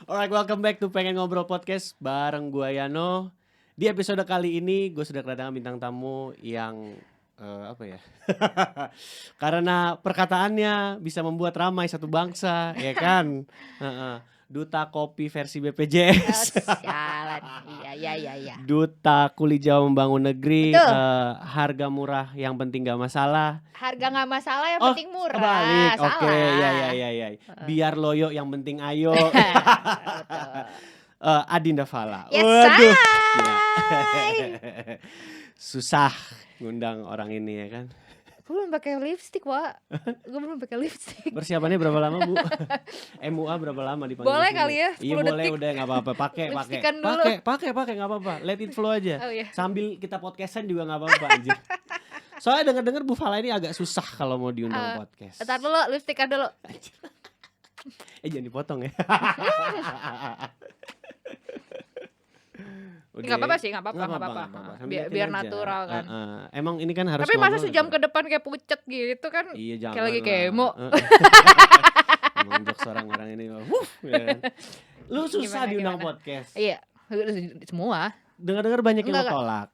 Alright, welcome back to Pengen Ngobrol Podcast bareng gua Yano. Di episode kali ini gue sudah kedatangan bintang tamu yang apa ya? Karena perkataannya bisa membuat ramai satu bangsa, ya kan? Heeh. Duta kopi versi BPJS. Sialan. Iya. Duta Kuli Jawa Membangun Negeri, Betul. harga murah yang penting gak masalah. Harga nggak masalah, yang Oh, penting murah. kebalik. Salah. Oke, ya. Biar loyo yang penting ayo. Betul. Adinda Fala. Yes, Waduh. say. Gila. Susah ngundang orang ini ya kan. Gue belum pakai lipstick, Wak. Gue belum pakai lipstick. Persiapannya berapa lama, Bu? MUA berapa lama dipanggil? Boleh sini? kali ya, 10 Iya boleh, detik. udah enggak apa-apa. Pakai. Lipstickan dulu. Pakai enggak apa-apa. Let it flow aja. Oh iya. Sambil kita podcastan juga enggak apa-apa anjir. Soalnya dengar-dengar Bu Fala ini agak susah kalau mau diundang podcast. Ntar dulu, lipstickan dulu. Jangan dipotong ya. Nggak apa-apa sih, nggak apa-apa. Biar aja. natural kan. Emang ini kan harus. Tapi masa sejam ke depan kayak pucet gitu kan? Iya, jangan. Kayak lagi kemo. Emang jokes orang-orang ini. Ya kan? Lu susah diundang podcast. Iya, semua. Dengar-dengar banyak yang Enggak. tolak.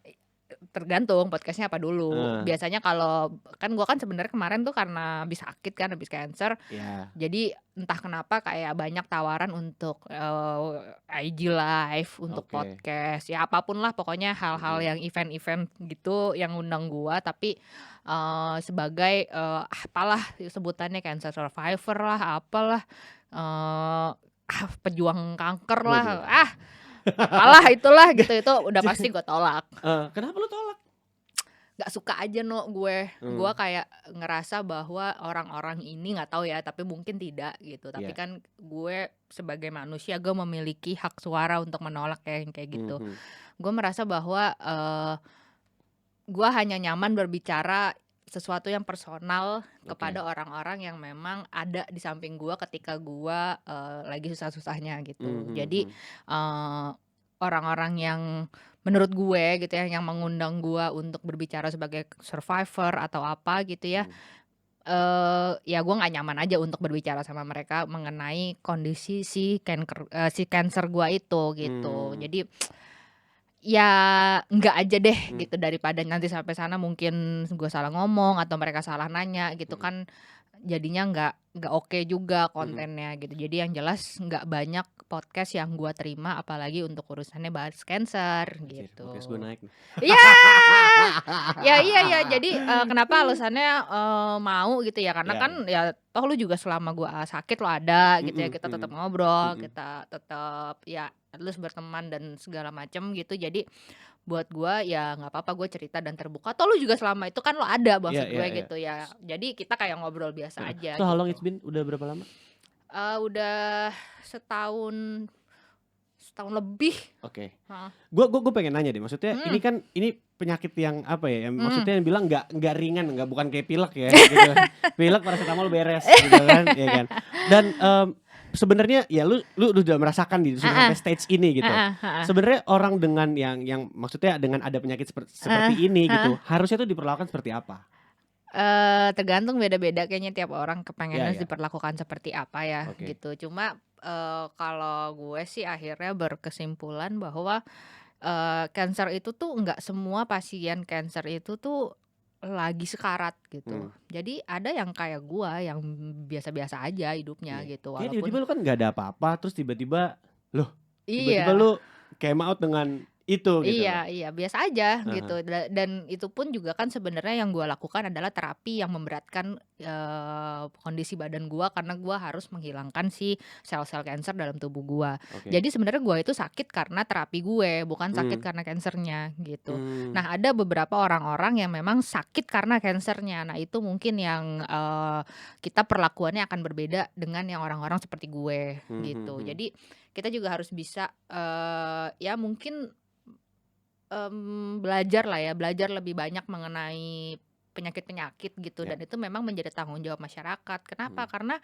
Tergantung podcastnya apa dulu. Biasanya kalau kan gue kan sebenarnya kemarin tuh karena habis sakit kan, habis cancer. Yeah. Jadi entah kenapa kayak banyak tawaran untuk IG live, untuk podcast, ya apapun lah pokoknya hal-hal yang event-event gitu yang undang gue. Tapi sebagai apalah sebutannya, cancer survivor lah, apalah pejuang kanker lah, apalah itulah gitu, itu udah pasti gue tolak. Kenapa lu tolak? Gak suka aja gue kayak ngerasa bahwa orang-orang ini nggak tahu ya, tapi mungkin tidak gitu. Tapi kan gue sebagai manusia gue memiliki hak suara untuk menolak kayak gitu. Gue merasa bahwa gue hanya nyaman berbicara sesuatu yang personal kepada orang-orang yang memang ada di samping gue ketika gue lagi susah-susahnya gitu. Jadi orang-orang yang menurut gue gitu ya, yang mengundang gue untuk berbicara sebagai survivor atau apa gitu ya, ya gue nggak nyaman aja untuk berbicara sama mereka mengenai kondisi si cancer gue itu gitu. Jadi ya nggak aja deh gitu, daripada nanti sampai sana mungkin gue salah ngomong atau mereka salah nanya gitu kan, jadinya nggak oke juga kontennya gitu. Jadi yang jelas nggak banyak podcast yang gue terima, apalagi untuk urusannya bahas cancer gitu. Podcast gue naik. Iya. Jadi kenapa alasannya mau gitu ya, karena kan ya toh lu juga selama gue sakit lo ada gitu ya, kita tetap ngobrol, kita tetap ya at least berteman dan segala macam gitu. Jadi buat gue ya nggak apa-apa gue cerita dan terbuka. Toh lu juga selama itu kan lo ada maksud gue gitu ya. Jadi kita kayak ngobrol biasa aja. So how gitu. long it's been? Udah berapa lama? Udah setahun lebih. Oke. Gue pengen nanya deh, maksudnya ini penyakit yang apa ya? Maksudnya yang bilang nggak ringan, nggak, bukan kayak pilek ya. Gitu. Pilek paracetamol beres, gitu kan, ya kan. Dan sebenarnya ya lu udah merasakan di sampai stage ini gitu. Sebenarnya orang dengan yang maksudnya dengan ada penyakit seperti ini gitu, harusnya tuh diperlakukan seperti apa? Tergantung, beda-beda kayaknya tiap orang kepengennya diperlakukan seperti apa ya gitu. Cuma kalau gue sih akhirnya berkesimpulan bahwa cancer itu tuh nggak semua pasien cancer itu tuh lagi sekarat gitu. Jadi ada yang kayak gue yang biasa-biasa aja hidupnya gitu. Walaupun tiba-tiba lu kan nggak ada apa-apa, terus tiba-tiba Iya. lu came out dengan itu gitu. Iya, biasa aja gitu. Dan itu pun juga kan sebenarnya yang gue lakukan adalah terapi yang memberatkan kondisi badan gue, karena gue harus menghilangkan si sel-sel kanker dalam tubuh gue. Jadi sebenarnya gue itu sakit karena terapi gue, bukan sakit karena kansernya gitu. Nah ada beberapa orang-orang yang memang sakit karena kansernya. Nah itu mungkin yang kita perlakuannya akan berbeda dengan yang orang-orang seperti gue gitu. Jadi kita juga harus bisa ya mungkin belajar lebih banyak mengenai penyakit-penyakit gitu. Dan itu memang menjadi tanggung jawab masyarakat. Kenapa? Karena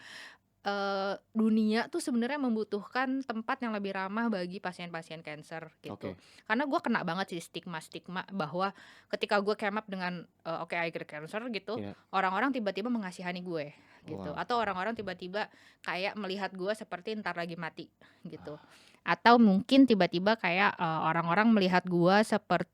dunia tuh sebenarnya membutuhkan tempat yang lebih ramah bagi pasien-pasien cancer gitu. Oke. Karena gue kena banget sih stigma-stigma bahwa ketika gue came up dengan oke I get cancer gitu, Iya. orang-orang tiba-tiba mengasihani gue gitu, Wow. atau orang-orang tiba-tiba kayak melihat gue seperti ntar lagi mati gitu, atau mungkin tiba-tiba kayak orang-orang melihat gue seperti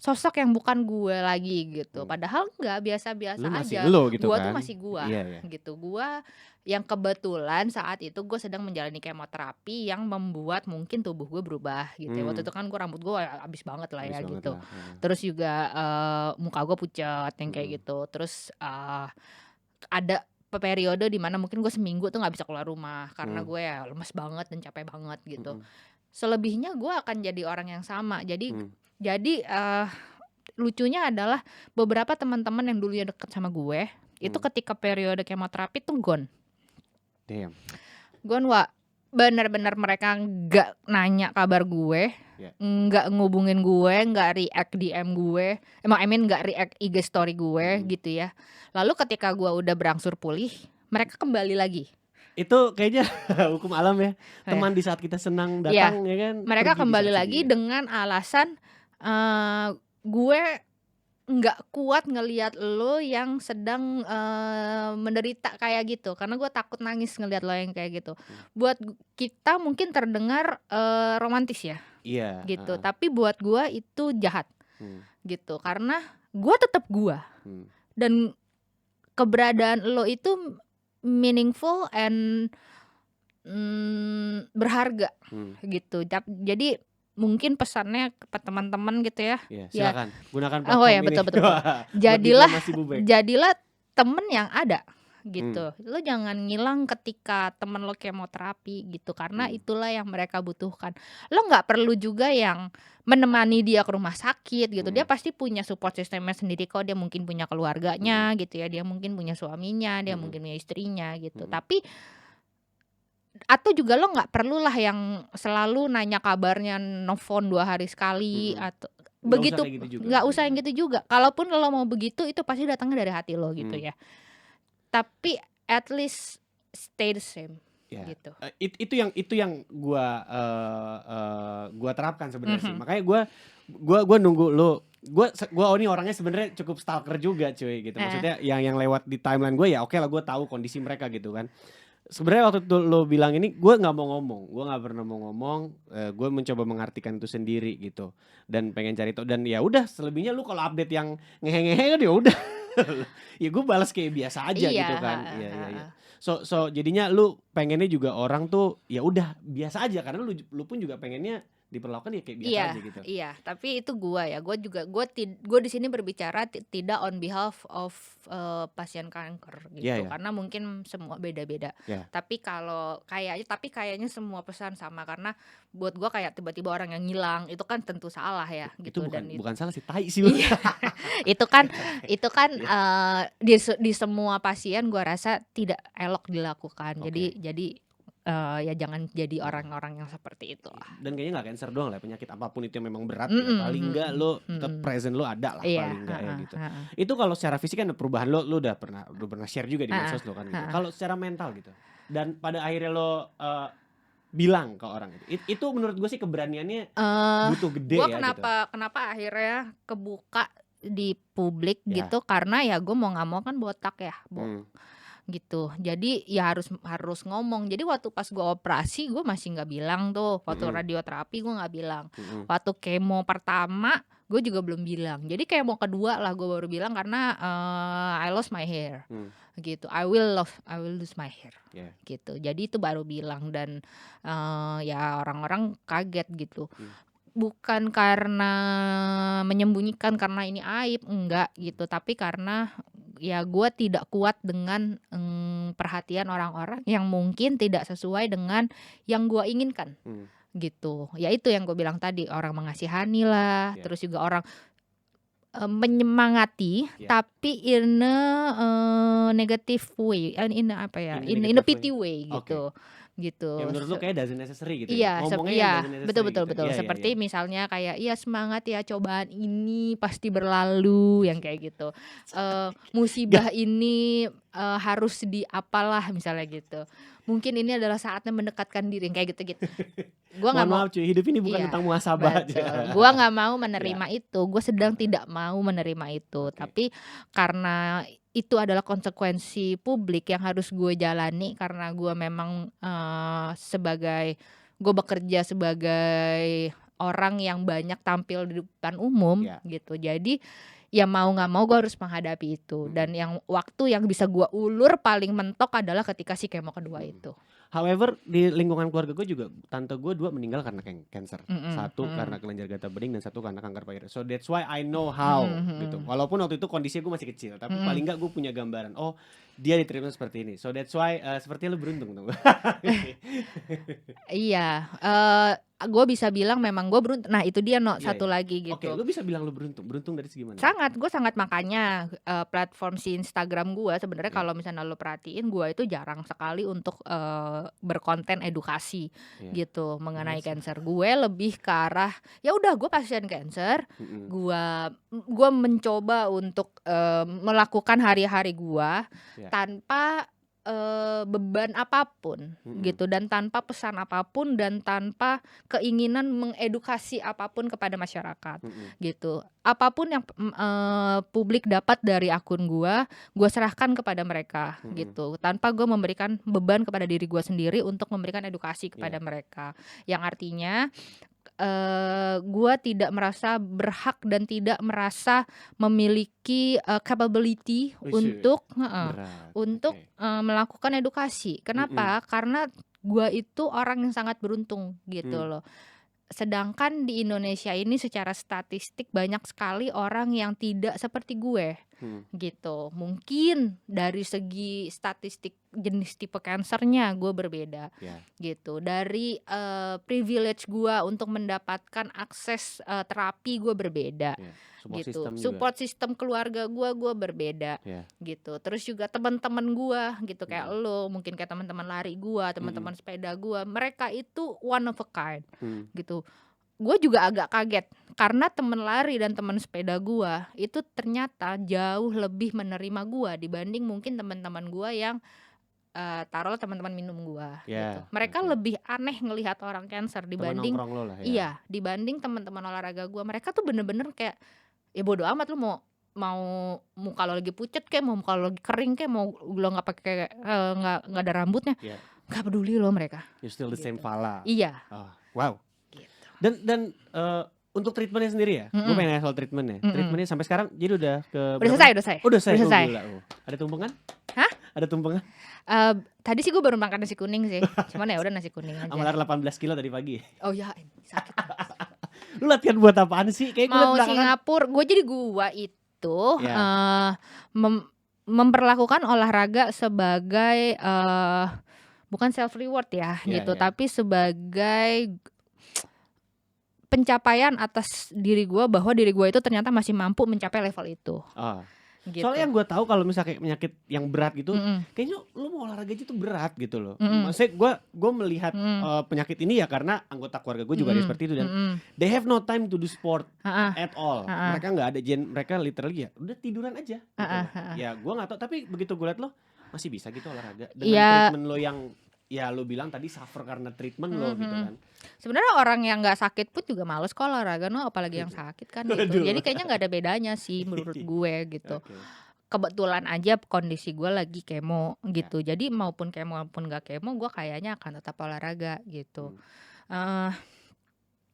sosok yang bukan gue lagi gitu. Padahal enggak, biasa-biasa Lu masih aja. lo gitu Gua tuh kan? masih gua Iya ya. gitu. Gua yang kebetulan saat itu gue sedang menjalani kemoterapi yang membuat mungkin tubuh gue berubah gitu ya. Waktu itu kan gue rambut gue abis banget lah Habis ya banget gitu. lah. Terus juga muka gue pucat yang kayak gitu. Terus ada periode dimana mungkin gue seminggu tuh nggak bisa keluar rumah karena gue ya lemes banget dan capek banget gitu. Selebihnya gue akan jadi orang yang sama. Jadi lucunya adalah beberapa teman-teman yang dulunya deket sama gue itu ketika periode kemoterapi tuh gone. Damn. Wak, bener-bener mereka nggak nanya kabar gue, nggak ngubungin gue, nggak react DM gue, nggak react IG story gue gitu ya. Lalu ketika gue udah berangsur pulih, mereka kembali lagi. Itu kayaknya hukum alam ya. Teman di saat kita senang datang ya kan. Mereka pergi di kembali saat lagi sedih ya. dengan alasan gue nggak kuat ngelihat lo yang sedang menderita kayak gitu, karena gue takut nangis ngelihat lo yang kayak gitu. Buat kita mungkin terdengar romantis ya, Iya. gitu. Tapi buat gue itu jahat, gitu. Karena gue tetap gue, dan keberadaan lo itu meaningful and berharga, gitu. Jadi mungkin pesannya ke teman-teman gitu ya. Iya, silakan gunakan Oh platform ya, ini. betul. Jadilah temen yang ada gitu. Lo jangan ngilang ketika temen lo kemoterapi gitu, karena itulah yang mereka butuhkan. Lo nggak perlu juga yang menemani dia ke rumah sakit gitu. Dia pasti punya support sistemnya sendiri kok. Dia mungkin punya keluarganya gitu ya. Dia mungkin punya suaminya, dia mungkin punya istrinya gitu. Tapi atau juga lo nggak perlu lah yang selalu nanya kabarnya, nelfon 2 hari sekali atau begitu. Nggak usah yang gitu juga. Kalaupun lo mau begitu, itu pasti datangnya dari hati lo gitu ya. Tapi at least stay the same. Gitu. Itu yang gua terapkan sebenarnya sih. Makanya gua nunggu lo. Gua ini orangnya sebenarnya cukup stalker juga cuy gitu. Maksudnya yang lewat di timeline gue ya oke lah, gue tahu kondisi mereka gitu kan. Sebenarnya waktu itu lo bilang ini, gue nggak mau ngomong, gue nggak pernah mau ngomong, gue mencoba mengartikan itu sendiri gitu, dan pengen cari tahu, dan ya udah selebihnya lu kalau update yang ngehe-ngehe kan ya udah, ya gue balas kayak biasa aja gitu kan, iya. So jadinya lu pengennya juga orang tuh ya udah biasa aja, karena lu pun juga pengennya diperlakukan ya kayak biasa aja gitu. Iya, tapi itu gue di sini berbicara tidak on behalf of pasien kanker gitu, karena mungkin semua beda-beda. Tapi kayaknya semua pesan sama, karena buat gue kayak tiba-tiba orang yang ngilang itu kan tentu salah ya gitu. Itu bukan salah sih, tai sih. itu kan di semua pasien gue rasa tidak elok dilakukan. Jadi ya jangan jadi orang-orang yang seperti itu lah. Dan kayaknya nggak cancer doang lah, penyakit apapun itu yang memang berat ya, paling enggak lo tetap present lo ada lah, paling enggak ya gitu. Itu kalau secara fisik kan perubahan lo udah pernah share juga di medsos lo kan gitu. Kalau secara mental gitu, dan pada akhirnya lo bilang ke orang itu menurut gue sih keberaniannya butuh gede ya gitu. Kenapa akhirnya kebuka di publik gitu, karena ya gue mau nggak mau kan botak ya, gitu. Jadi ya harus ngomong. Jadi waktu pas gue operasi gue masih nggak bilang tuh. Waktu radioterapi gue nggak bilang. Waktu kemo pertama gue juga belum bilang. Jadi kemo kedua lah gue baru bilang, karena I lost my hair. Gitu. I will lose my hair. Gitu. Jadi itu baru bilang, dan ya orang-orang kaget gitu. Bukan karena menyembunyikan karena ini aib, enggak gitu, tapi karena ya gue tidak kuat dengan perhatian orang-orang yang mungkin tidak sesuai dengan yang gue inginkan, gitu. Ya itu yang gue bilang tadi, orang mengasihani lah, terus juga orang menyemangati, tapi in a negative way, in a pity way gitu. gitu. Ya menurut lu kayak doesn't necessary gitu ya? Iya, Ngomongnya yang iya, doesn't betul necessary betul gitu. betul. Iya iya Seperti iya. misalnya kayak, "Iya semangat ya, cobaan ini pasti berlalu," yang kayak gitu. Gak, "Musibah ini, harus diapalah," misalnya gitu. "Mungkin ini adalah saatnya mendekatkan diri," yang kayak gitu-gitu. Gua nggak mohon mau maaf cuy, hidup ini bukan iya, tentang muhasabah aja. betul. Gua nggak mau Ya, menerima itu, gue sedang tidak mau menerima itu. oke. Tapi karena itu adalah konsekuensi publik yang harus gue jalani karena gue memang, gue bekerja sebagai orang yang banyak tampil di depan umum Ya. gitu. Jadi, ya mau nggak mau gue harus menghadapi itu. Dan Mm-mm. yang waktu yang bisa gue ulur paling mentok adalah ketika si kemo kedua Mm-mm. itu. However, di lingkungan keluarga gue juga tante gue 2 meninggal karena cancer. Mhm, 1 mhm. karena kelenjar getah bening dan 1 karena kanker payudara. So that's why I know Mhm how gitu. mhm. Walaupun waktu itu kondisinya gue masih kecil, tapi Mhm. paling enggak gue punya gambaran. Oh, dia di treatment seperti ini. So that's why sepertinya lu beruntung tuh. Iya, gue bisa bilang memang gue beruntung. Nah itu dia, Iya satu iya. lagi Oke, gitu. lu bisa bilang lu beruntung. Beruntung dari segi mana? Gue sangat makanya, platform si Instagram gue sebenarnya Iya. kalau misalnya lo perhatiin gue itu jarang sekali untuk, berkonten edukasi Iya. gitu mengenai Males lah. cancer. Gue lebih ke arah, ya udah gue pasien cancer, Mm-mm. gue mencoba untuk, melakukan hari-hari gue Iya. tanpa, beban apapun Mm-mm. gitu dan tanpa pesan apapun dan tanpa keinginan mengedukasi apapun kepada masyarakat Mm-mm. gitu. Apapun yang, publik dapat dari akun gue serahkan kepada mereka Mm-mm. gitu. Tanpa gue memberikan beban kepada diri gue sendiri untuk memberikan edukasi kepada Iya. mereka. Yang artinya, gue tidak merasa berhak dan tidak merasa memiliki, capability Buset, untuk berat. untuk, Oke. melakukan edukasi. Mm-mm. Kenapa? Karena gue itu orang yang sangat beruntung gitu Hmm. loh. Sedangkan di Indonesia ini secara statistik banyak sekali orang yang tidak seperti gue Hmm. gitu. Mungkin dari segi statistik jenis tipe kansernya gue berbeda Ya. gitu. Dari, privilege gue untuk mendapatkan akses, terapi gue berbeda Ya. Support gitu. system juga. Support sistem keluarga gue berbeda Ya. gitu. Terus juga teman-teman gue gitu kayak Mm-mm. lo, mungkin kayak teman-teman lari gue, teman-teman sepeda gue, mereka itu one of a kind Hmm. gitu. Gue juga agak kaget karena temen lari dan temen sepeda gue itu ternyata jauh lebih menerima gue dibanding mungkin teman-teman gue yang, taruhlah teman-teman minum gue gitu. Ya, Mereka oke. lebih aneh ngelihat orang cancer Teman dibanding nongkrong lo lah ya. iya, dibanding teman-teman olahraga gue. Mereka tuh bener-bener kayak, ya bodo amat lu mau mau muka lo lagi pucet kayak mau muka lo lagi kering kayak mau lo nggak pakai, nggak ada rambutnya, Ya. nggak peduli lo mereka You still the same gitu. fala. Iya Oh, wow. gitu. Dan untuk treatmentnya sendiri ya, gue Mm-mm. pengen nanya soal treatmentnya. Mm-mm. Treatmentnya sampai sekarang jadi udah ke Udah berapa? selesai, udah selesai. Oh, udah selesai. Udah selesai. Oh, gila. Oh. Ada tumpengan? Hah? Ada tumpengan? Tadi sih gue baru makan nasi kuning sih. Cuman ya udah nasi kuning aja. Amalar 18 kilo tadi pagi. Oh ya, sakit. Lu latihan buat apaan sih? Kayak gue liat Mau belakangan. Singapura, gue itu Ya. memperlakukan olahraga sebagai bukan self reward ya Ya, gitu, ya. tapi sebagai pencapaian atas diri gue bahwa diri gue itu ternyata masih mampu mencapai level itu Oh. gitu. Soalnya yang gue tahu kalau misalnya kayak penyakit yang berat gitu, Mm-mm. kayaknya lu mau olahraga aja tuh berat gitu loh. Mm-mm. Maksudnya gue melihat Mm-mm. penyakit ini ya karena anggota keluarga gue juga ada Mm-mm. seperti itu dan Mm-mm. they have no time to do sport Ha-ha. at all. Ha-ha. Mereka nggak ada mereka literally ya udah tiduran aja gitu Ha-ha. loh. Ha-ha. Ya gue nggak tahu tapi begitu gue liat lo masih bisa gitu olahraga dengan Iya. treatment lo yang ya lo bilang tadi suffer karena treatment lo gitu Mhm. kan. Sebenarnya orang yang nggak sakit pun juga males kok olahraga, no, apalagi yang sakit kan gitu. Aduh. Jadi kayaknya nggak ada bedanya sih menurut gue gitu. Oke. Kebetulan aja kondisi gue lagi kemo gitu. Jadi maupun kemo maupun nggak kemo, gue kayaknya akan tetap olahraga gitu.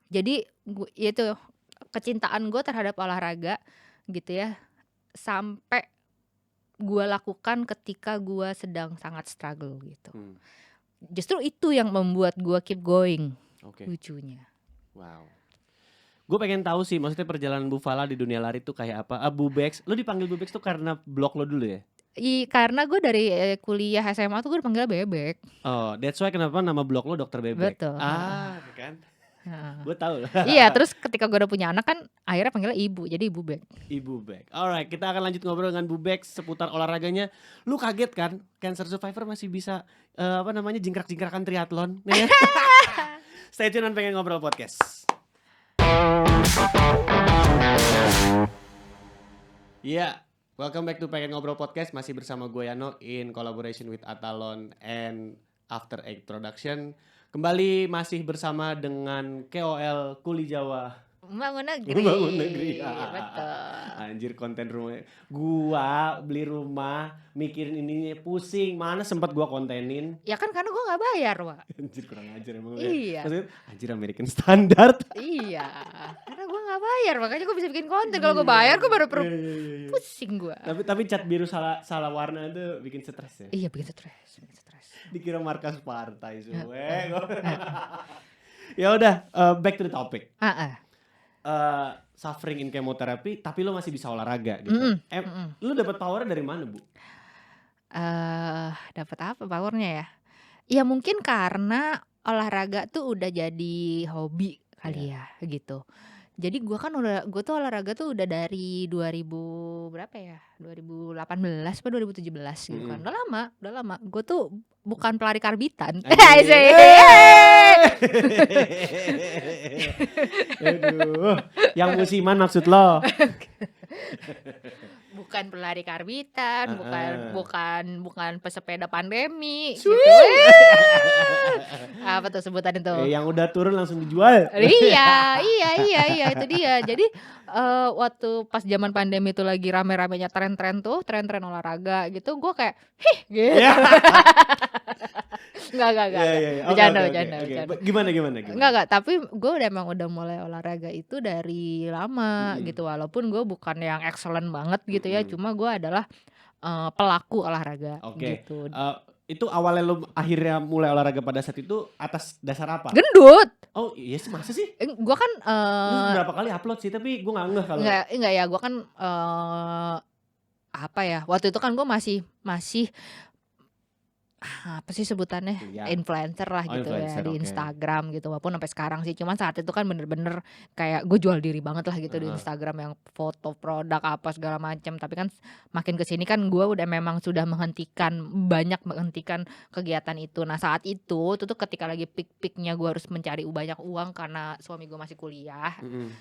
Jadi itu kecintaan gue terhadap olahraga gitu ya, sampai gue lakukan ketika gue sedang sangat struggle gitu. Hmm. Justru itu yang membuat gue keep going. Oke. Lucunya. Wow. Gue pengen tahu sih, maksudnya perjalanan Bu Fala di dunia lari tuh kayak apa? Bu Bex, lo dipanggil Bu Bex tuh karena blog lo dulu ya? Karena gue dari kuliah SMA tuh gue dipanggil Bebek. Oh, that's why kenapa nama blog lo Dokter Bebek. Betul. Ah, kan? Heeh. Gue tahu lah. Iya, terus ketika gue udah punya anak kan akhirnya panggilnya ibu, jadi Ibu Bek. Ibu Bek. Alright, kita akan lanjut ngobrol dengan Bu Bek seputar olahraganya. Lu kaget kan? Cancer Survivor masih bisa jingkrak-jingkrakan triathlon. Ya? Stay tune on Pengen Ngobrol Podcast. Yeah, welcome back to Pengen Ngobrol Podcast. Masih bersama gue Yano in collaboration with Atalon and After Eight Production. Kembali masih bersama dengan KOL Kuli Jawa. Membangun negeri. Membangun negeri. Betul. Anjir, konten rumah. Gua beli rumah, mikirin ini pusing. Mana sempat gua kontenin. Ya kan karena gue gak bayar, Wak. Anjir, kurang ajar emang. Iya. Maksudnya, anjir American Standard. Iya. Karena gue gak bayar, makanya gue bisa bikin konten. Kalau gue bayar gue baru perlu Iya. pusing gue. Tapi cat biru salah warna itu bikin stres ya. Iya, bikin stres. Dikira markas partai semua. Ya udah, back to the topic. Suffering in chemotherapy tapi lo masih bisa olahraga gitu. Lo dapet powernya dari mana, Bu? Dapat apa powernya ya? Ya mungkin karena olahraga tuh udah jadi hobi kali ya gitu. Jadi gue tuh olahraga tuh udah dari 2000 berapa ya? 2018 atau 2017 gitu kan. Udah lama. Gue tuh bukan pelari karbitan. Aduh, yang musiman maksud lo? Bukan pelari karbitan, bukan pesepeda pandemi gitu. Apa tuh sebutan itu? Yang udah turun langsung dijual. Iya itu dia. Jadi waktu pas zaman pandemi itu lagi rame-ramenya tren-tren olahraga gitu, gue kayak gitu. Enggak. Bercanda. Gimana? Enggak, tapi gue udah mulai olahraga itu dari lama gitu. Walaupun gue bukan yang excellent banget gitu ya, cuma gue adalah pelaku olahraga gitu. Itu awalnya lo akhirnya mulai olahraga pada saat itu atas dasar apa? Gendut. Oh iya sih, masa sih? Gue kan Lu berapa kali upload sih, tapi gue gak ngeh kalau. Enggak ya, gue kan apa ya, waktu itu kan gue masih apa sih sebutannya, influencer lah gitu ya di Instagram gitu, walaupun sampai sekarang sih, cuman saat itu kan bener-bener kayak gue jual diri banget lah gitu di Instagram, yang foto produk apa segala macam. Tapi kan makin kesini kan gue udah memang sudah menghentikan kegiatan itu. Nah saat itu tuh ketika lagi peak-peaknya gue harus mencari banyak uang karena suami gue masih kuliah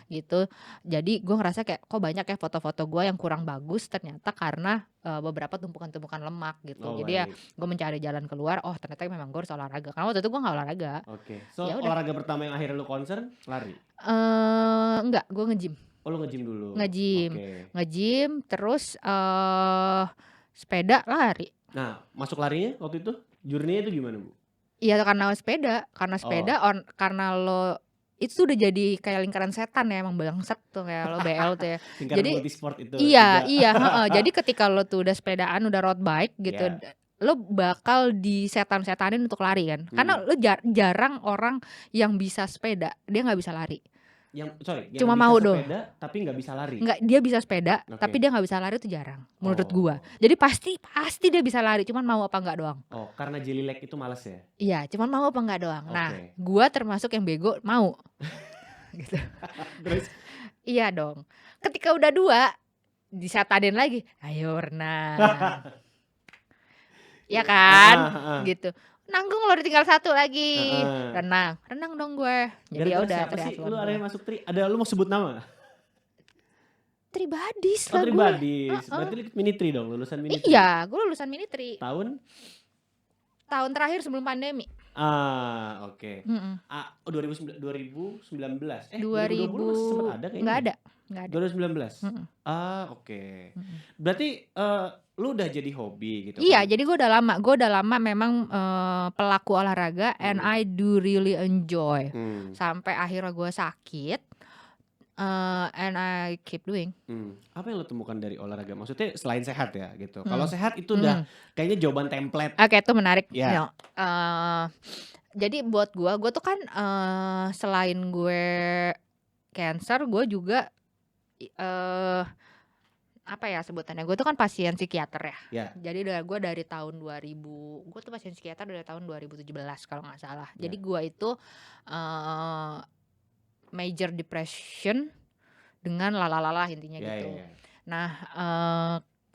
gitu. Jadi gue ngerasa kayak kok banyak ya foto-foto gue yang kurang bagus ternyata karena beberapa tumpukan-tumpukan lemak gitu. Jadi ya gue mencari jalan keluar. Oh ternyata memang gue harus olahraga. Karena waktu itu gue gak olahraga. So yaudah. Olahraga pertama yang akhirnya lu concern lari? Enggak, gue nge-gym. Oh lu nge-gym dulu? Nge-gym terus sepeda, lari. Nah masuk larinya waktu itu journey-nya itu gimana, Bu? Iya karena sepeda. Karena lo itu udah jadi kayak lingkaran setan ya, emang bangsat tuh kayak lo BL tuh ya. Lingkaran multisport itu. Iya. Jadi ketika lo tuh udah sepedaan, udah road bike gitu, lo bakal disetan-setanin untuk lari kan. Karena lo jarang orang yang bisa sepeda, dia nggak bisa lari. Yang cuma mau dong. Sepeda tapi nggak bisa lari. Nggak, dia bisa sepeda tapi dia nggak bisa lari, itu jarang menurut gua. Jadi pasti dia bisa lari, cuman mau apa nggak doang. Oh karena jelly leg itu males ya? Iya, cuman mau apa nggak doang. Nah gua termasuk yang bego mau. Gitu. Terus? Iya dong. Ketika udah 2 disetanin lagi, ayo renang. Iya kan? Gitu. Nanggung lo tinggal 1 lagi. Renang dong gue. Jadi ya udah triathlon. Lu ada yang masuk lu mau sebut nama? Tribadis lah gue. Tribadis. Berarti Minitri dong, lulusan Minitri. Iya, gue lulusan Minitri. Tahun terakhir sebelum pandemi. Oke. 2019. 2020 sempat ada kayaknya. Enggak ada. 2019. Oke. Berarti lu udah jadi hobi gitu. Iya, jadi gue udah lama memang pelaku olahraga and I do really enjoy. Sampai akhirnya gue sakit. And I keep doing. Apa yang lo temukan dari olahraga? Maksudnya selain sehat ya gitu. Kalau sehat itu udah kayaknya jawaban template. Oke, itu menarik. Yeah. Jadi buat gue tuh kan selain gue cancer, gue juga apa ya sebutannya, gue tuh kan pasien psikiater ya. Jadi gue dari tahun 2000, gue tuh pasien psikiater dari tahun 2017 kalau nggak salah. Jadi gue itu major depression dengan lalalala intinya Ya, gitu. ya, ya. Nah,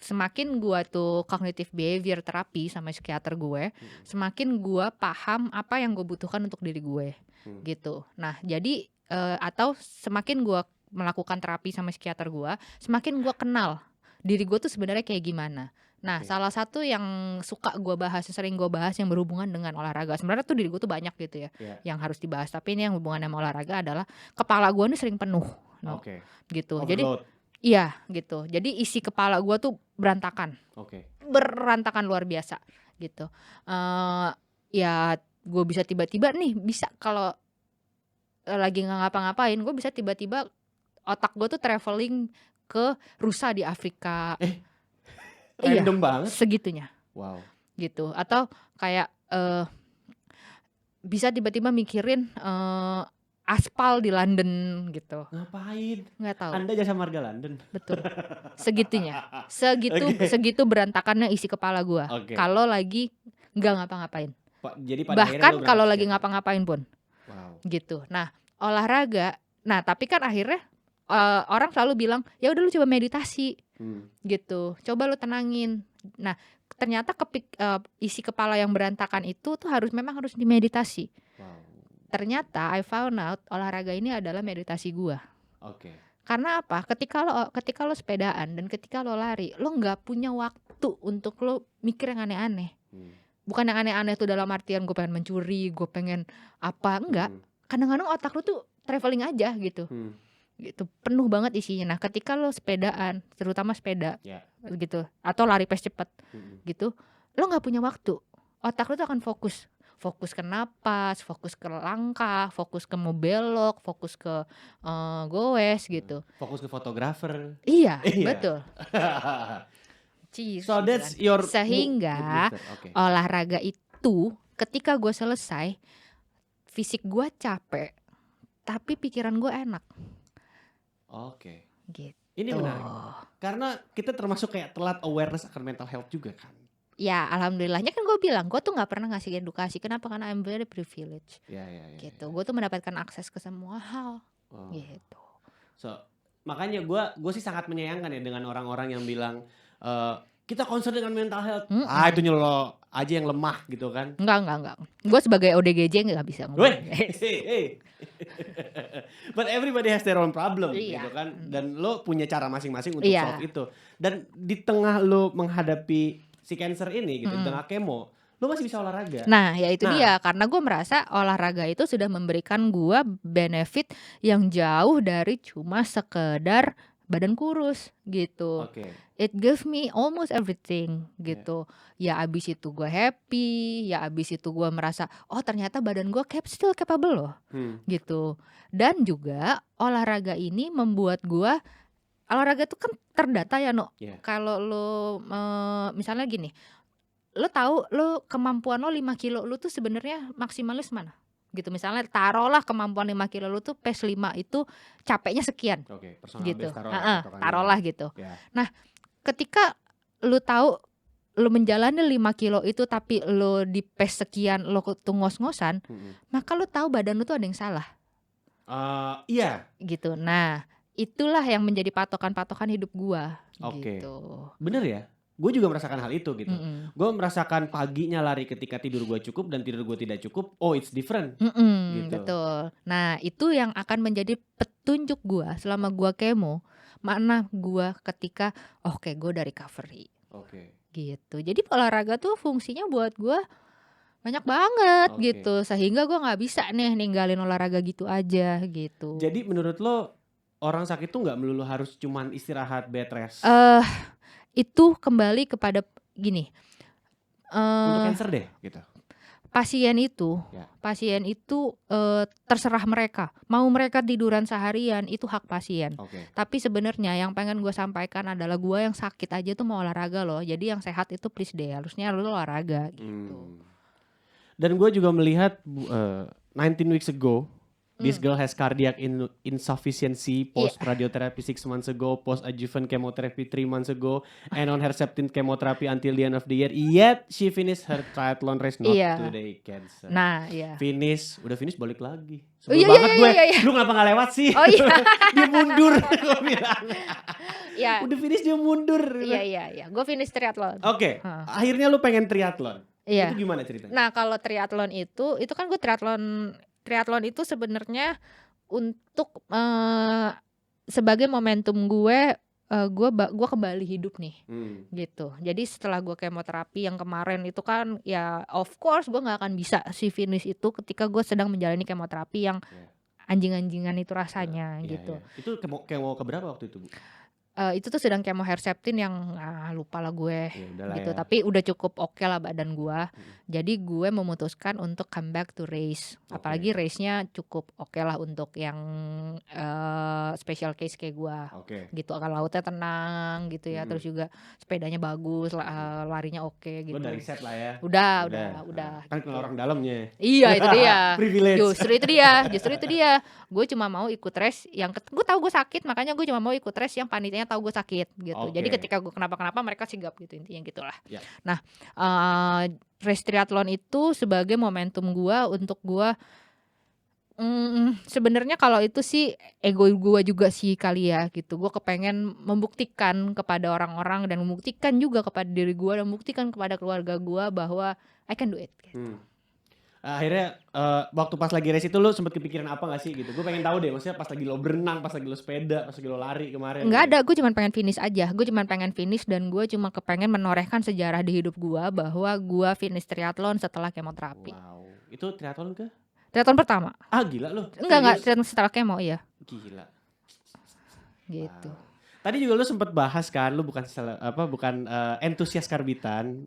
semakin gua tuh cognitive behavior terapi sama psikiater gue, semakin gua paham apa yang gue butuhkan untuk diri gue, gitu. Nah, jadi atau semakin gua melakukan terapi sama psikiater gua, semakin gua kenal diri gue tuh sebenarnya kayak gimana. Nah, Oke. salah satu yang suka gua bahas, sering gua bahas yang berhubungan dengan olahraga. Sebenarnya tuh diri gue tuh banyak gitu ya, Ya. yang harus dibahas. Tapi ini yang hubungan sama olahraga adalah kepala gua nih sering penuh, no, Oke. gitu. Jadi Overload. iya gitu. Jadi isi kepala gua tuh berantakan, Oke. berantakan luar biasa gitu. Ya gue bisa tiba-tiba nih bisa kalau lagi nggak ngapa-ngapain, gue bisa tiba-tiba otak gue tuh traveling ke rusa di Afrika. Iya, Random banget. segitunya Wow. gitu. Atau kayak bisa tiba-tiba mikirin aspal di London gitu. Ngapain? Nggak tahu. Anda jasa marga London. Betul. Segitunya. Oke. Segitu berantakannya isi kepala gua. Oke. Kalau lagi nggak ngapa-ngapain. Jadi pada akhirnya Bahkan lu kalau berangkat lagi psikiater. ngapa-ngapain pun. Wow. Gitu. Nah, olahraga. Nah, tapi kan akhirnya orang selalu bilang, ya udah lu coba meditasi. Gitu. Coba lu tenangin. Nah, ternyata isi kepala yang berantakan itu tuh memang harus dimeditasi. Wow. Ternyata I found out olahraga ini adalah meditasi gua. Oke. Karena apa? Ketika lo sepedaan dan ketika lo lari, lo nggak punya waktu untuk lo mikir yang aneh-aneh. Bukan yang aneh-aneh tuh dalam artian gue pengen mencuri, gue pengen apa, enggak. Kadang-kadang otak lo tuh traveling aja gitu. Gitu, penuh banget isinya. Nah, ketika lo sepedaan, terutama sepeda, gitu, atau lari pace cepet, gitu, lo nggak punya waktu. Otak lo tuh akan fokus ke napas, fokus ke langkah, fokus ke mau belok, fokus ke goes gitu. Fokus ke fotografer. Iya, betul. So that's your Sehingga olahraga itu ketika gue selesai, fisik gue capek, tapi pikiran gue enak. Oke. Gitu. Ini menarik. Karena kita termasuk kayak telat awareness akan mental health juga kan. Ya, alhamdulillahnya kan gue bilang, gue tuh nggak pernah ngasih edukasi. Kenapa? Karena I'm very privileged. Ya. Gitu. Gue tuh mendapatkan akses ke semua hal. Gitu. So makanya gue sih sangat menyayangkan ya dengan orang-orang yang bilang kita concern dengan mental health. Itu nyelo aja yang lemah gitu kan. Enggak. Gue sebagai ODGJ nggak bisa ngomong. Hey. But everybody has their own problem Iya. gitu kan. Dan lo punya cara masing-masing untuk solve itu. Dan di tengah lo menghadapi si cancer ini gitu, di tengah kemo, lo masih bisa olahraga. Nah, ya itu dia. Karena gue merasa olahraga itu sudah memberikan gue benefit yang jauh dari cuma sekedar badan kurus gitu. It gives me almost everything gitu. Ya abis itu gue happy, ya abis itu gue merasa ternyata badan gue still capable loh. Gitu. Dan juga olahraga ini membuat gue, olahraga itu kan terdata ya, No. Kalau lo misalnya gini, lo tahu lo kemampuan lo 5 kilo lo tuh sebenarnya maksimalis mana? Gitu, misalnya taruhlah kemampuan 5 kilo lu tuh pace 5 itu capeknya sekian. Gitu. Taruhlah gitu. Nah, ketika lu tahu lu menjalani 5 kilo itu tapi lu di pace sekian lu tuh ngos-ngosan, maka lu tahu badan lu tuh ada yang salah. Iya. Gitu. Nah, itulah yang menjadi patokan-patokan hidup gua. Gitu. Bener ya? Gue juga merasakan hal itu gitu. Gue merasakan paginya lari ketika tidur gue cukup dan tidur gue tidak cukup. It's different. Gitu. Betul. Nah, itu yang akan menjadi petunjuk gue selama gue kemo. Mana gue ketika gue udah recovery. Gitu. Jadi olahraga tuh fungsinya buat gue banyak banget gitu. Sehingga gue nggak bisa nih ninggalin olahraga gitu aja gitu. Jadi menurut lo orang sakit tuh nggak melulu harus cuman istirahat bed rest? Itu kembali kepada gini. Untuk cancer deh gitu. Pasien itu terserah mereka. Mau mereka tiduran seharian itu hak pasien. Tapi sebenarnya yang pengen gue sampaikan adalah gue yang sakit aja tuh mau olahraga loh. Jadi yang sehat itu please deh, harusnya lu olahraga gitu. Dan gue juga melihat 19 weeks ago This girl has cardiac insufficiency post radiotherapy 6 months ago, post adjuvant chemotherapy 3 months ago, and on Herceptin chemotherapy until the end of the year. Yet she finished her triathlon race not today, cancer. Nah, Udah finish balik lagi. Oh, Sebel iya, banget iya, gue. iya, iya. Lu kenapa gak lewat sih? Oh iya. Dia mundur gue bilang. Iya. Udah finish dia mundur. Iya. Gue finish triathlon. Oke. Akhirnya lu pengen triathlon. Iya. Itu gimana ceritanya? Nah, kalau triathlon itu kan gue triathlon itu sebenarnya untuk sebagai momentum gue kembali hidup nih, gitu. Jadi setelah gue kemoterapi yang kemarin itu kan ya of course gue nggak akan bisa si finish itu ketika gue sedang menjalani kemoterapi yang anjing-anjingan itu rasanya, gitu. Itu kemo keberapa waktu itu, Bu? Itu tuh sedang kemo Herceptin yang lupa lah gue, gitu. Tapi udah cukup oke lah badan gue. Jadi gue memutuskan untuk come back to race. Apalagi race-nya cukup oke lah untuk yang special case kayak gue, gitu. Akan lautnya tenang gitu ya. Terus juga sepedanya bagus, larinya oke gitu. Lo udah riset lah ya. Udah. Kan kenal orang dalamnya. Iya itu dia. Privilege. Justru itu dia. Gue cuma mau ikut race yang gue tahu gue sakit, makanya gue cuma mau ikut race yang panitianya tahu gue sakit gitu. Jadi ketika gue kenapa-kenapa mereka sigap gitu, intinya gitulah. Nah, race triathlon itu sebagai momentum gue untuk gue sebenarnya kalau itu sih ego gue juga sih kali ya gitu. Gue kepengen membuktikan kepada orang-orang dan membuktikan juga kepada diri gue dan membuktikan kepada keluarga gue bahwa I can do it gitu. Akhirnya waktu pas lagi race itu lo sempet kepikiran apa gak sih gitu? Gue pengen tahu deh, maksudnya pas lagi lo berenang, pas lagi lo sepeda, pas lagi lo lari kemarin. Nggak ada, gue cuma pengen finish aja. Gue cuma pengen finish dan gue cuma kepengen menorehkan sejarah di hidup gue bahwa gue finish triathlon setelah kemoterapi. Wow, itu triathlon ke? Triathlon pertama. Gila lo. Enggak, triathlon setelah kemo iya. Gila. Gitu. Wow. Tadi juga lu sempet bahas kan, lu bukan entusias karbitan.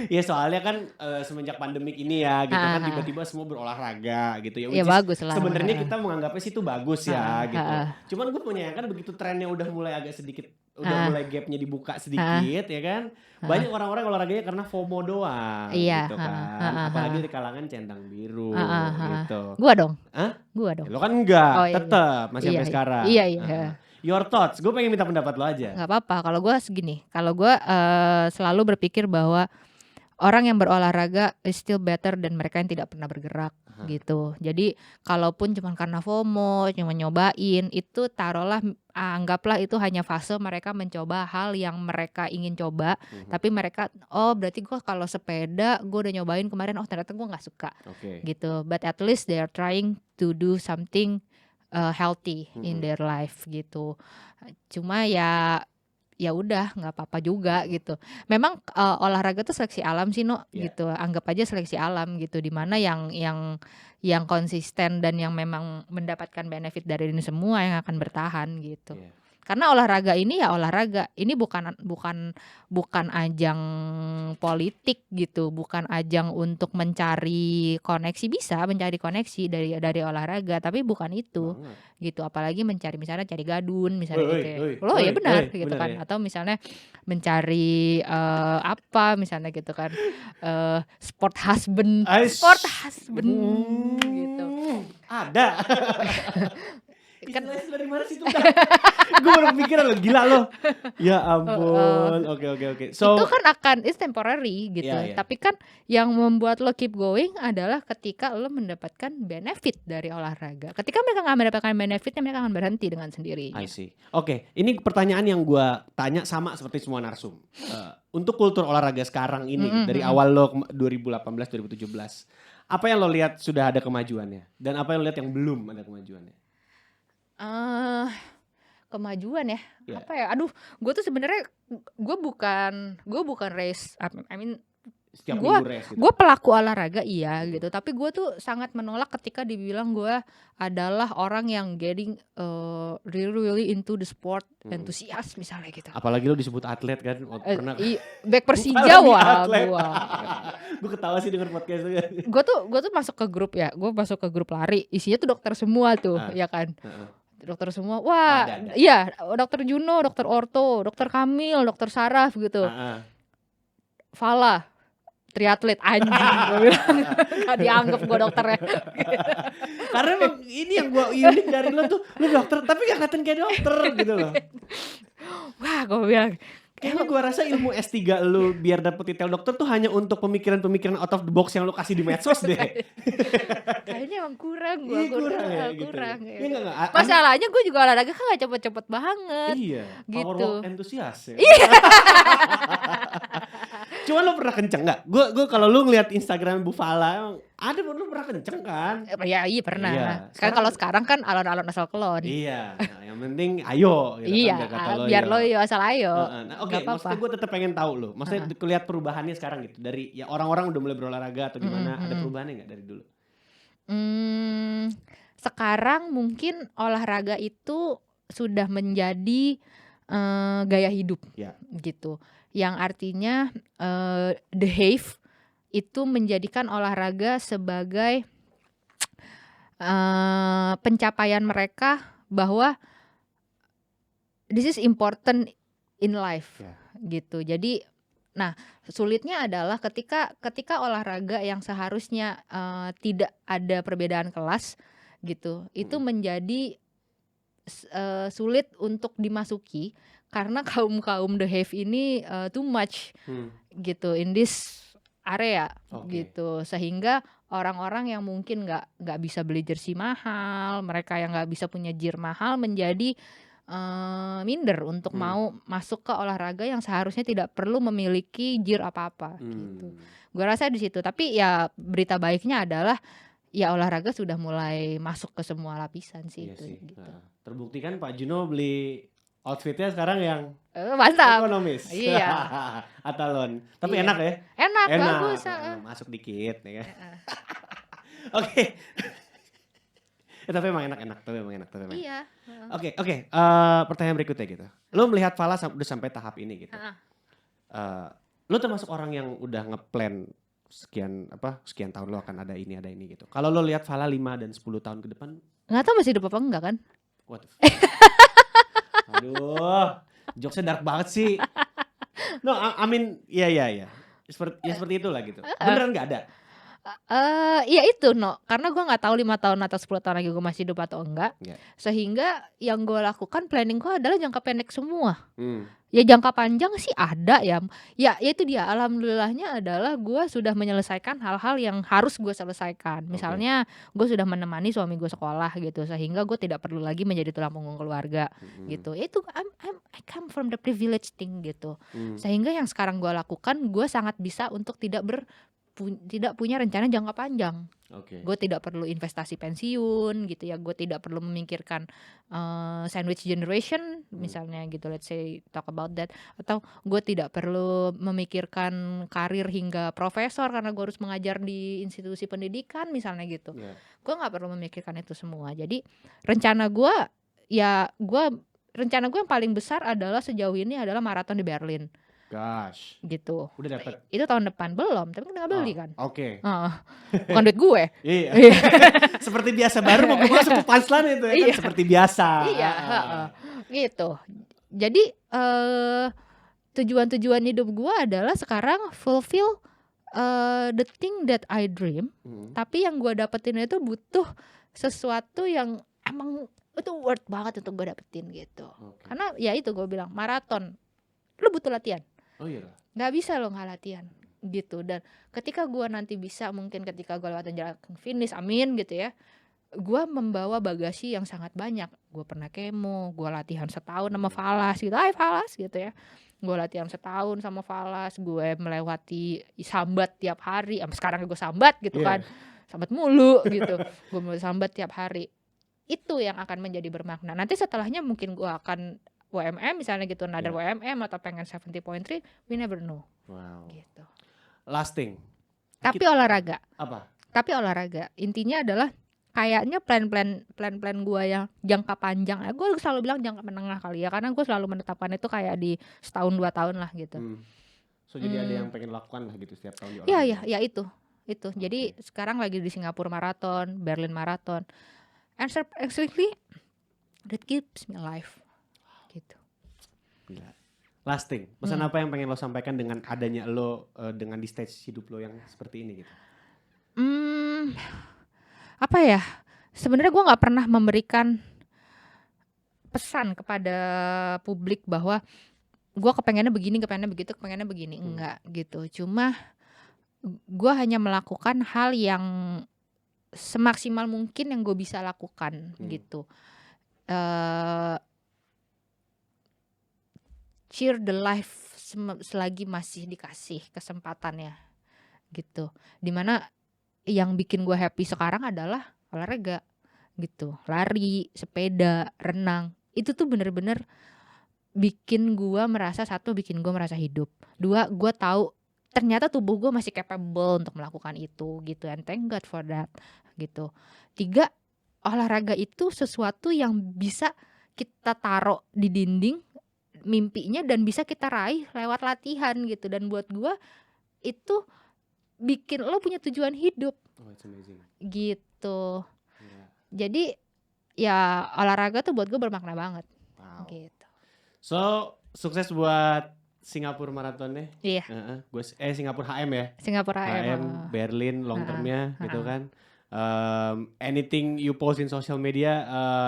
Ya soalnya kan semenjak pandemik ini ya gitu kan tiba-tiba semua berolahraga gitu ya. Ya bagus lah. Sebenarnya kita menganggapnya sih itu bagus ya gitu. Cuman gue menyayangkan begitu trennya udah mulai agak sedikit, udah mulai gapnya dibuka sedikit ya kan. Banyak orang-orang olahraganya karena FOMO doang gitu kan. Apalagi di kalangan centang biru gitu. Gua dong. Gua dong. Lo kan enggak, tetap masih sampai sekarang. Iya. Your thoughts, gue pengen minta pendapat lo aja. Gak apa-apa, kalau gue segini, kalau gue selalu berpikir bahwa orang yang berolahraga is still better dan mereka yang tidak pernah bergerak gitu. Jadi kalaupun cuma karena FOMO, cuma nyobain, itu taruhlah anggaplah itu hanya fase mereka mencoba hal yang mereka ingin coba, tapi mereka berarti gue kalau sepeda gue udah nyobain kemarin, ternyata gue nggak suka, gitu. But at least they are trying to do something healthy in their life gitu. Cuma ya udah nggak apa-apa juga gitu. Memang olahraga tuh seleksi alam sih gitu. Anggap aja seleksi alam gitu. Dimana yang konsisten dan yang memang mendapatkan benefit dari ini semua yang akan bertahan gitu. Karena olahraga ini ya olahraga. Ini bukan ajang politik gitu, bukan ajang untuk mencari koneksi, bisa mencari koneksi dari olahraga, tapi bukan itu. Gitu, apalagi misalnya cari gadun misalnya gitu. Loh ya benar gitu kan. Atau misalnya mencari apa misalnya gitu kan. Sport husband gitu. Ada. Kan dari mana sih itu? Gue baru kepikiran lo, gila lo. Ya ampun. Oke. So itu kan it's temporary gitu. Tapi kan yang membuat lo keep going adalah ketika lo mendapatkan benefit dari olahraga. Ketika mereka nggak mendapatkan benefitnya, mereka akan berhenti dengan sendirinya. I see. Oke, ini pertanyaan yang gue tanya sama seperti semua narsum. Untuk kultur olahraga sekarang ini dari awal lo 2018-2017, apa yang lo lihat sudah ada kemajuannya dan apa yang lo lihat yang belum ada kemajuannya? Kemajuan ya, apa ya? Aduh, gue tuh sebenarnya gue bukan race, setiap minggu race gitu. Gue pelaku olahraga iya gitu, tapi gue tuh sangat menolak ketika dibilang gue adalah orang yang getting really into the sport, enthusiast misalnya gitu. Apalagi lo disebut atlet kan, pernah back Persija wah gue ketawa sih denger podcast itu. Gue tuh masuk ke grup masuk ke grup lari, isinya tuh dokter semua tuh, ya kan. Dokter semua, iya, dokter Juno, dokter Orto, dokter Kamil, dokter Saraf gitu. Fala, triatlet anjing gue bilang. Gak dianggap gue dokternya. Karena emang ini yang gue unik dari lo tuh, lo dokter tapi gak kelihatan kayak dokter gitu loh. Wah gue bilang Kayaknya gue rasa ilmu S3 lu biar dapet titel dokter tuh hanya untuk pemikiran-pemikiran out of the box yang lu kasih di medsos deh. kayaknya emang kurang gue. Iya kurang ya gitu. Kurang. Iya enggak. Masalahnya gue juga olahraga kan gak cepet-cepet banget. Iya, gitu. power walk entusias ya. Iya. Cuman lu pernah kenceng gak? Gue kalau lu ngeliat Instagram Bu Fala, emang ada lu pernah kenceng kan? Ya iya pernah. Iya. Kalau sekarang kan alon-alon asal kelon. Iya, nah, yang penting ayo gitu Iya, kan kata lo. biar lo yo asal ayo. Nah, oke, maksudnya gue tetap pengen tahu lo. Maksudnya lihat perubahannya sekarang gitu. Dari ya orang-orang udah mulai berolahraga atau gimana, ada perubahannya nggak dari dulu? Sekarang mungkin olahraga itu sudah menjadi gaya hidup, gitu. Yang artinya The Hive itu menjadikan olahraga sebagai pencapaian mereka bahwa this is important in life, gitu. Jadi, nah sulitnya adalah ketika olahraga yang seharusnya tidak ada perbedaan kelas, gitu, itu menjadi sulit untuk dimasuki karena kaum The Hive ini too much, gitu, in this area, gitu, sehingga orang-orang yang mungkin nggak bisa beli jersey mahal, mereka yang nggak bisa punya gear mahal menjadi minder untuk mau masuk ke olahraga yang seharusnya tidak perlu memiliki gear apa-apa, gitu. Gue rasa di situ. Tapi ya berita baiknya adalah ya olahraga sudah mulai masuk ke semua lapisan sih, itu. Gitu. Nah, terbukti kan Pak Juno beli outfitnya sekarang yang mantap, ekonomis. Iya. Atalon. Tapi enak ya? Enak. Bagus. Masuk dikit ya kan. Oke. Tapi emang enak. Iya. Oke. Pertanyaan berikutnya gitu. Lo melihat Fala udah sampai tahap ini gitu. Lo termasuk orang yang udah ngeplan sekian tahun lo akan ada ini gitu. Kalau lo lihat Fala 5 dan 10 tahun ke depan, nggak tahu masih hidup apa enggak kan? What the Aduh, jokesnya dark banget sih. No, I mean, iya. Seperti itulah gitu. Beneran nggak ada? Ya itu karena gue nggak tahu 5 tahun atau 10 tahun lagi gue masih hidup atau enggak, sehingga yang gue lakukan planning gue adalah jangka pendek semua. Ya jangka panjang sih ada ya itu dia, alhamdulillahnya adalah gue sudah menyelesaikan hal-hal yang harus gue selesaikan. Misalnya gue sudah menemani suami gue sekolah gitu, sehingga gue tidak perlu lagi menjadi tulang punggung keluarga, gitu. Itu I come from the privilege thing gitu, sehingga yang sekarang gue lakukan, gue sangat bisa untuk tidak punya rencana jangka panjang. Gue tidak perlu investasi pensiun gitu ya, gue tidak perlu memikirkan sandwich generation misalnya gitu, let's say talk about that, atau gue tidak perlu memikirkan karir hingga profesor karena gue harus mengajar di institusi pendidikan misalnya gitu. Gue nggak perlu memikirkan itu semua. Jadi rencana gue yang paling besar adalah sejauh ini adalah maraton di Berlin. Gosh. Gitu. Udah dapet? Itu tahun depan belum, tapi udah beli kan. Oke. Bukan duit gue. Iya. Seperti biasa, baru mau masuk ke punchline itu ya kan, seperti biasa. Iya. Gitu. Jadi tujuan hidup gue adalah sekarang fulfill the thing that I dream. Tapi yang gue dapetin itu butuh sesuatu yang emang itu worth banget untuk gue dapetin gitu. Karena ya itu gue bilang, maraton lu butuh latihan. Oh iya. Nggak bisa lo nggak latihan gitu. Dan ketika gue nanti bisa, mungkin ketika gue lewatin jalan finish, amin gitu ya, gue membawa bagasi yang sangat banyak. Gue pernah kemo, gue latihan setahun sama Falas gitu, Falas gitu ya. Gue latihan setahun sama Falas, gue melewati sambat tiap hari. Sekarang gue sambat gitu kan, sambat mulu gitu. Gue mulai sambat tiap hari. Itu yang akan menjadi bermakna. Nanti setelahnya mungkin gue akan WMM misalnya gitu, another WMM atau pengen 70.3, we never know. Wow. Gitu. Lasting. Tapi olahraga. Apa? Tapi olahraga. Intinya adalah kayaknya plan gue yang jangka panjang. Gue selalu bilang jangka menengah kali ya, karena gue selalu menetapkan itu kayak di setahun 2 tahun lah gitu. So jadi ada yang pengen lakukan lah gitu setiap tahun di olahraga. Iya itu. Jadi sekarang lagi di Singapura Marathon, Berlin Marathon. And actually that keeps me alive. Gitu. Gila. lasting. Pesan apa yang pengen lo sampaikan dengan adanya lo dengan di stage hidup lo yang seperti ini gitu? Apa ya? Sebenarnya gue nggak pernah memberikan pesan kepada publik bahwa gue kepengennya begini, kepengennya begitu, kepengennya begini. Enggak gitu. Cuma gue hanya melakukan hal yang semaksimal mungkin yang gue bisa lakukan gitu. Cheer the life selagi masih dikasih kesempatannya gitu. Dimana yang bikin gue happy sekarang adalah olahraga gitu. Lari, sepeda, renang. Itu tuh bener-bener bikin gue merasa, satu, bikin gue merasa hidup. Dua, gue tahu ternyata tubuh gue masih capable untuk melakukan itu gitu. And thank God for that gitu. Tiga, olahraga itu sesuatu yang bisa kita taruh di dinding mimpinya dan bisa kita raih lewat latihan gitu. Dan buat gue itu bikin lo punya tujuan hidup. Oh, it's amazing. Gitu. Jadi ya olahraga tuh buat gue bermakna banget. Wow. Gitu. So sukses buat Singapura marathonnya. Iya. Singapura HM ya. Singapura HM, Berlin long termnya gitu kan. Anything you post in social media,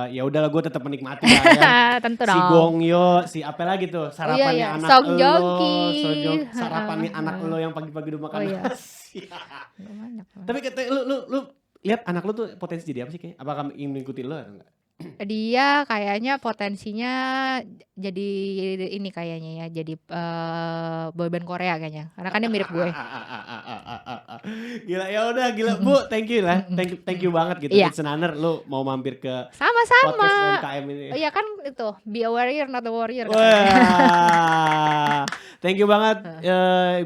ya udahlah gue tetap menikmati lah ya. Tentu Si dong. Gongyo, si apa lagi tuh sarapannya anak Song lo, Joong-ki. sarapannya anak lo yang pagi-pagi udah makan nasi. Banyak. Tapi lu lihat anak lu tuh potensi jadi apa sih kayak? Apakah ingin mengikuti lo atau enggak? Dia kayaknya potensinya jadi ini kayaknya ya, jadi boyband Korea kayaknya. Karena kan dia mirip gue. Gila, ya udah gila Bu, thank you lah. Thank you banget gitu. Iya. It's an honor lu mau mampir ke Sama-sama. podcast UMKM ini. Oh iya kan itu, be a warrior not a warrior. Wah. Thank you banget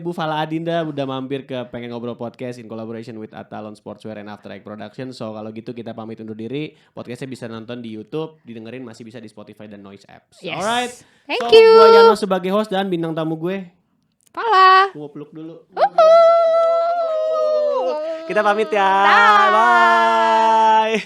Ibu Fala Adinda udah mampir ke Pengen Ngobrol Podcast in collaboration with Atalon Sportswear and After Egg Production. So kalau gitu kita pamit undur diri. Podcastnya bisa nonton di YouTube, didengerin masih bisa di Spotify dan Noise Apps. Yes. Alright. Thank so, you. Gue Yano sebagai host dan bintang tamu gue. Fala. Gue mau peluk dulu. Kita pamit ya. Bye. Bye.